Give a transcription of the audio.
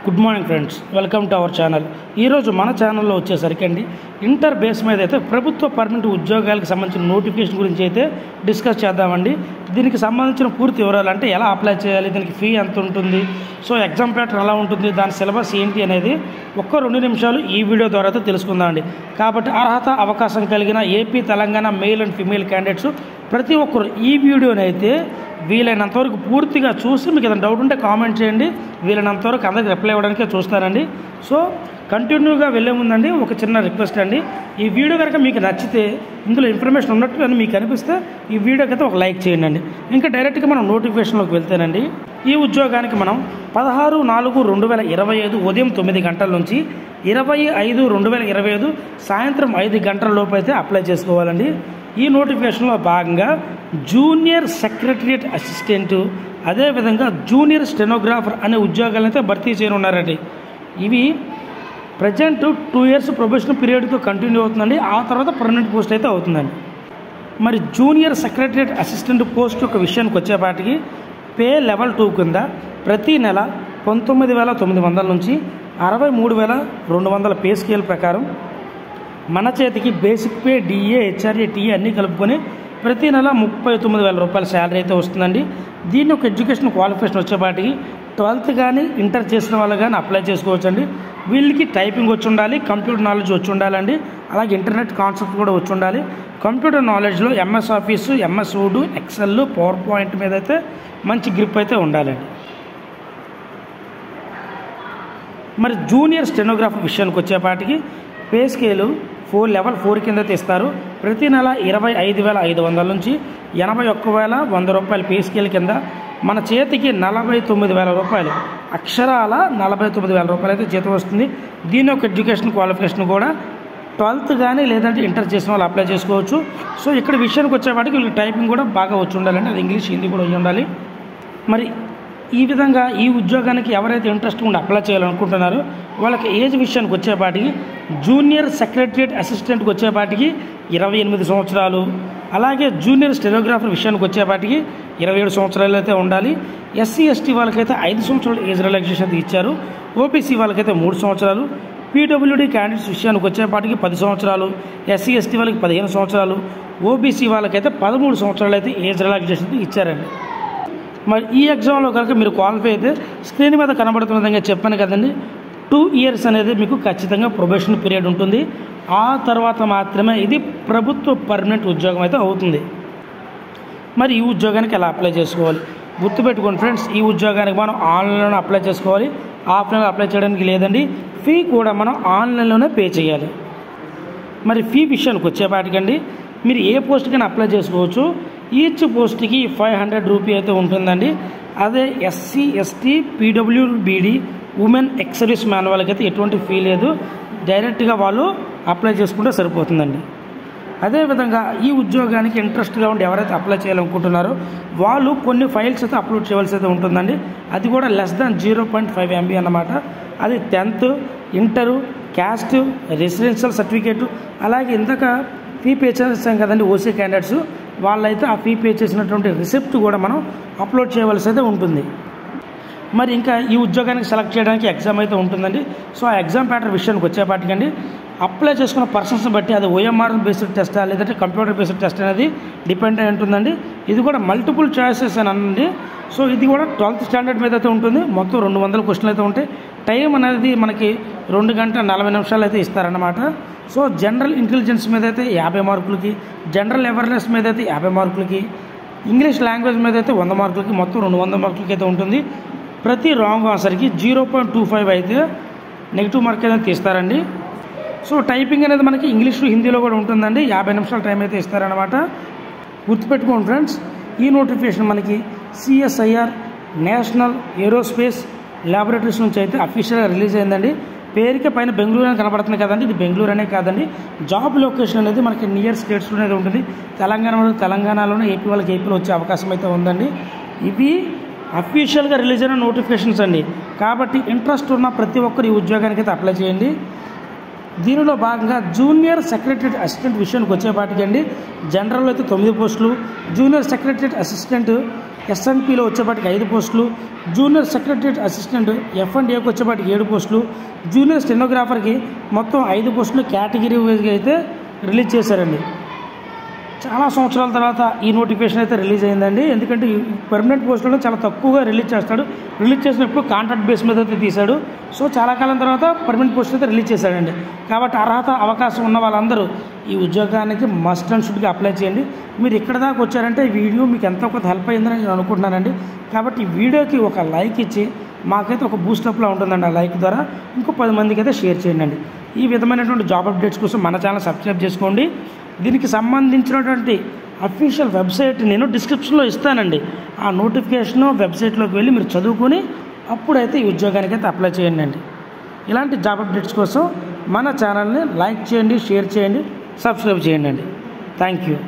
Good morning friends, welcome to our channel. ఈరోజు మన ఛానల్లో వచ్చేసరికి ఇంటర్ బేస్ మీద అయితే ప్రభుత్వ పర్మనెంట్ ఉద్యోగాలకు సంబంధించిన నోటిఫికేషన్ గురించి అయితే డిస్కస్ చేద్దామండి. దీనికి సంబంధించిన పూర్తి వివరాలు అంటే ఎలా అప్లై చేయాలి, దీనికి ఫీ ఎంత ఉంటుంది, సో ఎగ్జామ్ ప్యాటర్న్ ఎలా ఉంటుంది, దాని సిలబస్ ఏంటి అనేది ఒక్క 2 నిమిషాలు ఈ వీడియో ద్వారా అయితే తెలుసుకుందామండి. కాబట్టి అర్హత అవకాశం కలిగిన AP, Telangana male and female candidates ప్రతి ఒక్కరు ఈ వీడియోని అయితే వీలైనంతవరకు పూర్తిగా చూసి మీకు ఏదైనా డౌట్ ఉంటే కామెంట్ చేయండి. వీలైనంతవరకు అందరికి రిప్లై ఇవ్వడానికే చూస్తానండి. సో కంటిన్యూగా వెళ్ళే ముందండి ఒక చిన్న రిక్వెస్ట్ అండి, ఈ వీడియో కనుక మీకు నచ్చితే, ఇందులో ఇన్ఫర్మేషన్ ఉన్నట్టు అని మీకు అనిపిస్తే ఈ వీడియోకి అయితే ఒక లైక్ చేయండి. ఇంకా డైరెక్ట్గా మనం నోటిఫికేషన్లోకి వెళ్తేనండి, ఈ ఉద్యోగానికి మనం 16/4/2025 ఉదయం 9 గంటల నుంచి 20/5/2025 సాయంత్రం 5 గంటల లోపు అయితే అప్లై చేసుకోవాలండి. ఈ నోటిఫికేషన్లో భాగంగా జూనియర్ సెక్రటరియట్ అసిస్టెంటు, అదేవిధంగా జూనియర్ స్టెనోగ్రాఫర్ అనే ఉద్యోగాలను అయితే భర్తీ చేయనున్నారండి. ఇవి ప్రజెంట్ 2 years ప్రొబేషన్ పీరియడ్తో కంటిన్యూ అవుతుందండి. ఆ తర్వాత పర్మనెంట్ పోస్ట్ అయితే అవుతుందండి. మరి జూనియర్ సెక్రటరియట్ అసిస్టెంట్ పోస్ట్ యొక్క విషయానికి వచ్చేపాటికి పే లెవెల్ 2 కింద ప్రతి నెల 19,900 నుంచి 63,200 పే స్కేల్ ప్రకారం మన చేతికి basic pay, DA, HRA, TA అన్నీ కలుపుకొని ప్రతి నెల 39,000 రూపాయల శాలరీ అయితే వస్తుందండి. దీని ఒక ఎడ్యుకేషన్ క్వాలిఫికేషన్ వచ్చేపాటికి 12th కానీ ఇంటర్ చేసిన వాళ్ళు కానీ అప్లై చేసుకోవచ్చండి. వీళ్ళకి టైపింగ్ వచ్చి ఉండాలి, కంప్యూటర్ నాలెడ్జ్ వచ్చి ఉండాలండి, అలాగే ఇంటర్నెట్ కాన్సెప్ట్ కూడా వచ్చి ఉండాలి. కంప్యూటర్ నాలెడ్జ్లో MS office, MS Word, Excel, PowerPoint మీద అయితే మంచి గ్రిప్ అయితే ఉండాలండి. మరి జూనియర్ స్టెనోగ్రాఫర్ విషయానికి వచ్చేపాటికి పే స్కేలు లెవెల్ 4 కింద ఇస్తారు. ప్రతి నెల 25,500 నుంచి 81,100 రూపాయలు పే స్కేల్ కింద మన చేతికి 49,000 రూపాయలు, అక్షరాల 49,000 రూపాయలు అయితే జీతం వస్తుంది. దీని యొక్క ఎడ్యుకేషన్ క్వాలిఫికేషన్ కూడా 12th కానీ లేదంటే ఇంటర్ చేసిన వాళ్ళు అప్లై చేసుకోవచ్చు. సో ఇక్కడ విషయానికి వచ్చేవాటికి వీళ్ళకి టైపింగ్ కూడా బాగా వచ్చి ఉండాలండి, అది ఇంగ్లీష్, హిందీ కూడా వచ్చి ఉండాలి. మరి ఈ విధంగా ఈ ఉద్యోగానికి ఎవరైతే ఇంట్రెస్ట్ ఉండి అప్లై చేయాలనుకుంటున్నారో వాళ్ళకి ఏజ్ విషయానికి వచ్చేపాటికి జూనియర్ సెక్రటరియట్ అసిస్టెంట్కి వచ్చేపాటికి 28 సంవత్సరాలు, అలాగే జూనియర్ స్టెనోగ్రాఫర్ విషయానికి వచ్చేపాటికి 27 సంవత్సరాలు అయితే ఉండాలి. ఎస్సీ, ఎస్టీ వాళ్ళకైతే 5 సంవత్సరాలు ఏజ్ రిలాక్సేషన్ ఇచ్చారు. ఓబీసీ వాళ్ళకైతే 3 సంవత్సరాలు. పీడబ్ల్యూడీ క్యాండిడేట్స్ విషయానికి వచ్చేపాటికి 10 సంవత్సరాలు, ఎస్సీ, ఎస్టీ వాళ్ళకి 15 సంవత్సరాలు, ఓబీసీ వాళ్ళకైతే 13 సంవత్సరాలు అయితే ఏజ్ రిలాక్సేషన్ ఇచ్చారండి. మరి ఈ ఎగ్జామ్లో కనుక మీరు క్వాలిఫై అయితే స్క్రీన్ మీద కనబడుతున్న విధంగా చెప్పాను కదండి, 2 years అనేది మీకు ఖచ్చితంగా ప్రొబేషన్ పీరియడ్ ఉంటుంది. ఆ తర్వాత మాత్రమే ఇది ప్రభుత్వ పర్మనెంట్ ఉద్యోగం అయితే అవుతుంది. మరి ఈ ఉద్యోగానికి ఎలా అప్లై చేసుకోవాలి గుర్తుపెట్టుకోండి ఫ్రెండ్స్. ఈ ఉద్యోగానికి మనం ఆన్లైన్లోనే అప్లై చేసుకోవాలి, ఆఫ్లైన్లో అప్లై చేయడానికి లేదండి. ఫీ కూడా మనం ఆన్లైన్లోనే పే చేయాలి. మరి ఫీ విషయానికి వచ్చేపాటికండి మీరు ఏ పోస్ట్కైనా అప్లై చేసుకోవచ్చు. ఈచ్ పోస్ట్కి 500 రూపీ అయితే ఉంటుందండి. అదే SC, ST, PWBD, women, ex service man వాళ్ళకైతే ఎటువంటి ఫీ లేదు, డైరెక్ట్గా వాళ్ళు అప్లై చేసుకుంటే సరిపోతుందండి. అదేవిధంగా ఈ ఉద్యోగానికి ఇంట్రెస్ట్గా ఉండి ఎవరైతే అప్లై చేయాలనుకుంటున్నారో వాళ్ళు కొన్ని ఫైల్స్ అయితే అప్లోడ్ చేయవలసి అయితే ఉంటుందండి. అది కూడా లెస్ దాన్ 0.5 MB అన్నమాట. అది 10th, inter, caste, residential certificate, అలాగే ఇందాక ఫీ పే చేస్తాం కదండి ఓసీ క్యాండిడేట్స్, వాళ్ళైతే ఆ ఫీ పే చేసినటువంటి రిసిప్ట్ కూడా మనం అప్లోడ్ చేయవలసి అయితే ఉంటుంది. మరి ఇంకా ఈ ఉద్యోగానికి సెలెక్ట్ చేయడానికి ఎగ్జామ్ అయితే ఉంటుందండి. సో ఆ ఎగ్జామ్ ప్యాటర్న్ విషయానికి వచ్చేపాటికండి అప్లై చేసుకున్న పర్సన్స్ని బట్టి అది ఓఎంఆర్ బేస్డ్ టెస్టా లేదంటే కంప్యూటర్ బేస్డ్ టెస్ట్ అనేది డిపెండ్ అయి ఉంటుందండి. ఇది కూడా మల్టిపుల్ చాయిసెస్ అని అనండి. సో ఇది కూడా 12th స్టాండర్డ్ మీద అయితే ఉంటుంది. మొత్తం 200 క్వశ్చన్లు అయితే ఉంటాయి. టైం అనేది మనకి 2 గంటల 40 నిమిషాలు అయితే ఇస్తారన్నమాట. సో జనరల్ ఇంటెలిజెన్స్ మీద అయితే 50 మార్కులకి, జనరల్ అవేర్నెస్ మీద అయితే 50 మార్కులకి, ఇంగ్లీష్ లాంగ్వేజ్ మీద అయితే 100 మార్కులకి, మొత్తం 200 మార్కులకి అయితే ఉంటుంది. ప్రతి రాంగ్ ఆన్సర్కి 0.25 అయితే నెగిటివ్ మార్క్ అయితే తీస్తారండి. సో టైపింగ్ అనేది మనకి ఇంగ్లీష్, హిందీలో కూడా ఉంటుందండి. 50 నిమిషాల టైం అయితే ఇస్తారనమాట. గుర్తుపెట్టుకోండి ఫ్రెండ్స్, ఈ నోటిఫికేషన్ మనకి సిఎస్ఐఆర్ నేషనల్ ఏరోస్పేస్ ల్యాబొరేటరీస్ నుంచి అయితే అఫీషియల్గా రిలీజ్ అయిందండి. పేరుకే పైన బెంగళూరు అని కనబడుతుంది కదండి, ఇది బెంగళూరు అనే కాదండి. జాబ్ లొకేషన్ అనేది మనకి నియర్ స్టేట్స్లోనే ఉంటుంది. తెలంగాణలోనే ఏపీ వాళ్ళకి ఏపీలో వచ్చే అవకాశం అయితే ఉందండి. ఇవి అఫీషియల్గా రిలీజ్ అయిన నోటిఫికేషన్స్ అండి. కాబట్టి ఇంట్రెస్ట్ ఉన్న ప్రతి ఒక్కరు ఈ ఉద్యోగానికి అయితే అప్లై చేయండి. దీనిలో భాగంగా జూనియర్ సెక్రటరీ అసిస్టెంట్ విషయానికి వచ్చేపాటికి అండి జనరల్లో అయితే 9 పోస్టులు, జూనియర్ సెక్రటరీ అసిస్టెంట్ ఎస్ఎన్పిలో వచ్చేపాటికి 5 పోస్టులు, జూనియర్ సెక్రటరీ అసిస్టెంట్ ఎఫ్ఎండ్ఏకి వచ్చేపాటికి 7 పోస్టులు, జూనియర్ స్టెనోగ్రాఫర్కి మొత్తం 5 పోస్టులు కేటగిరీ వైజ్గా అయితే రిలీజ్ చేశారండి. చాలా సంవత్సరాల తర్వాత ఈ నోటిఫికేషన్ అయితే రిలీజ్ అయిందండి. ఎందుకంటే ఈ పర్మనెంట్ పోస్టులను చాలా తక్కువగా రిలీజ్ చేస్తాడు. రిలీజ్ చేసినప్పుడు కాంట్రాక్ట్ బేస్ మీద అయితే తీశాడు. సో చాలా కాలం తర్వాత పర్మనెంట్ పోస్ట్ అయితే రిలీజ్ చేశాడండి. కాబట్టి అర్హత అవకాశం ఉన్న వాళ్ళందరూ ఈ ఉద్యోగానికి మస్ట్ అండ్ షుడ్గా అప్లై చేయండి. మీరు ఇక్కడ దాకా వచ్చారంటే ఈ వీడియో మీకు ఎంతో కొంత హెల్ప్ అయిందని నేను అనుకుంటున్నానండి. కాబట్టి ఈ వీడియోకి ఒక లైక్ ఇచ్చి మాకైతే ఒక బూస్టప్లా ఉంటుందండి. ఆ లైక్ ద్వారా ఇంకో 10 మందికి అయితే షేర్ చేయండి. ఈ విధమైనటువంటి జాబ్ అప్డేట్స్ కోసం మన ఛానల్ సబ్స్క్రైబ్ చేసుకోండి. దీనికి సంబంధించినటువంటి అఫీషియల్ వెబ్సైట్ నేను డిస్క్రిప్షన్లో ఇస్తానండి. ఆ నోటిఫికేషన్ వెబ్సైట్లోకి వెళ్ళి మీరు చదువుకొని అప్పుడైతే ఈ ఉద్యోగానికి అయితే అప్లై చేయండి. ఇలాంటి జాబ్ అప్డేట్స్ కోసం మన ఛానల్ని లైక్ చేయండి, షేర్ చేయండి, సబ్స్క్రైబ్ చేయండి. Thank you.